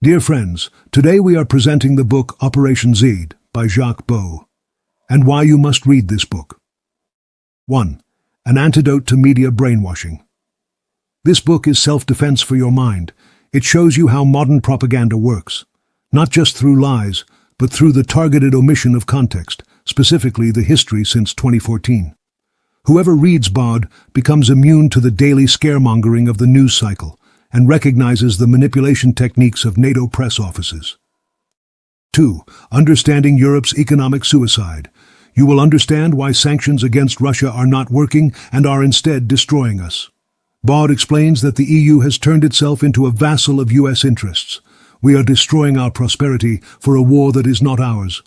Dear friends, today we are presenting the book Operation Z by Jacques Bauds, and why you must read this book. 1. An antidote to media brainwashing. This book is self-defense for your mind. It shows you how modern propaganda works, not just through lies, but through the targeted omission of context, specifically the history since 2014. Whoever reads Bauds becomes immune to the daily scaremongering of the news cycle and recognizes the manipulation techniques of NATO press offices. 2. Understanding Europe's economic suicide. You will understand why sanctions against Russia are not working and are instead destroying us. Bauds explains that the EU has turned itself into a vassal of US interests. We are destroying our prosperity for a war that is not ours,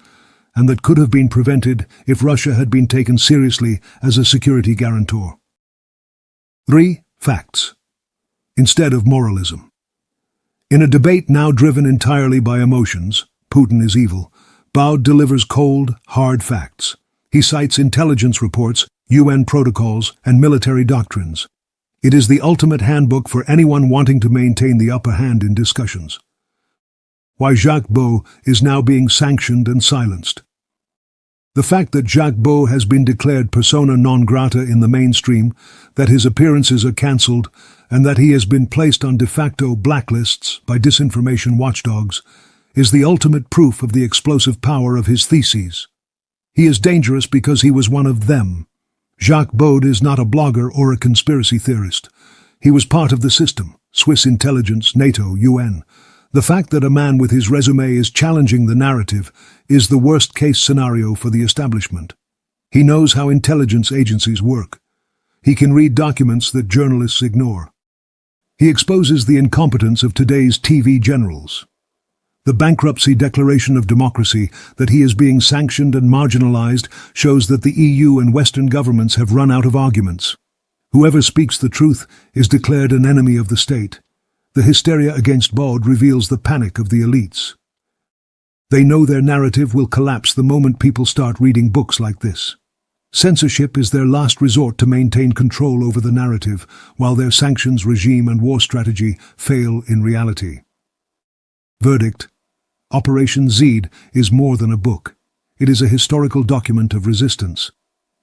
and that could have been prevented if Russia had been taken seriously as a security guarantor. 3. Facts instead of moralism. In a debate now driven entirely by emotions, Putin is evil, Bauds delivers cold, hard facts. He cites intelligence reports, UN protocols, and military doctrines. It is the ultimate handbook for anyone wanting to maintain the upper hand in discussions. Why Jacques Bauds is now being sanctioned and silenced. The fact that Jacques Bauds has been declared persona non grata in the mainstream, that his appearances are cancelled, and that he has been placed on de facto blacklists by disinformation watchdogs, is the ultimate proof of the explosive power of his theses. He is dangerous because he was one of them. Jacques Bauds is not a blogger or a conspiracy theorist. He was part of the system, Swiss intelligence, NATO, UN. The fact that a man with his resume is challenging the narrative is the worst-case scenario for the establishment. He knows how intelligence agencies work. He can read documents that journalists ignore. He exposes the incompetence of today's TV generals. The bankruptcy declaration of democracy that he is being sanctioned and marginalized shows that the EU and Western governments have run out of arguments. Whoever speaks the truth is declared an enemy of the state. The hysteria against Bauds reveals the panic of the elites. They know their narrative will collapse the moment people start reading books like this. Censorship is their last resort to maintain control over the narrative, while their sanctions regime and war strategy fail in reality. Verdict: Operation Z is more than a book. It is a historical document of resistance.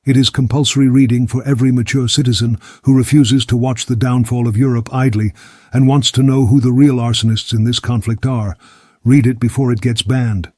It is compulsory reading for every mature citizen who refuses to watch the downfall of Europe idly and wants to know who the real arsonists in this conflict are. Read it before it gets banned.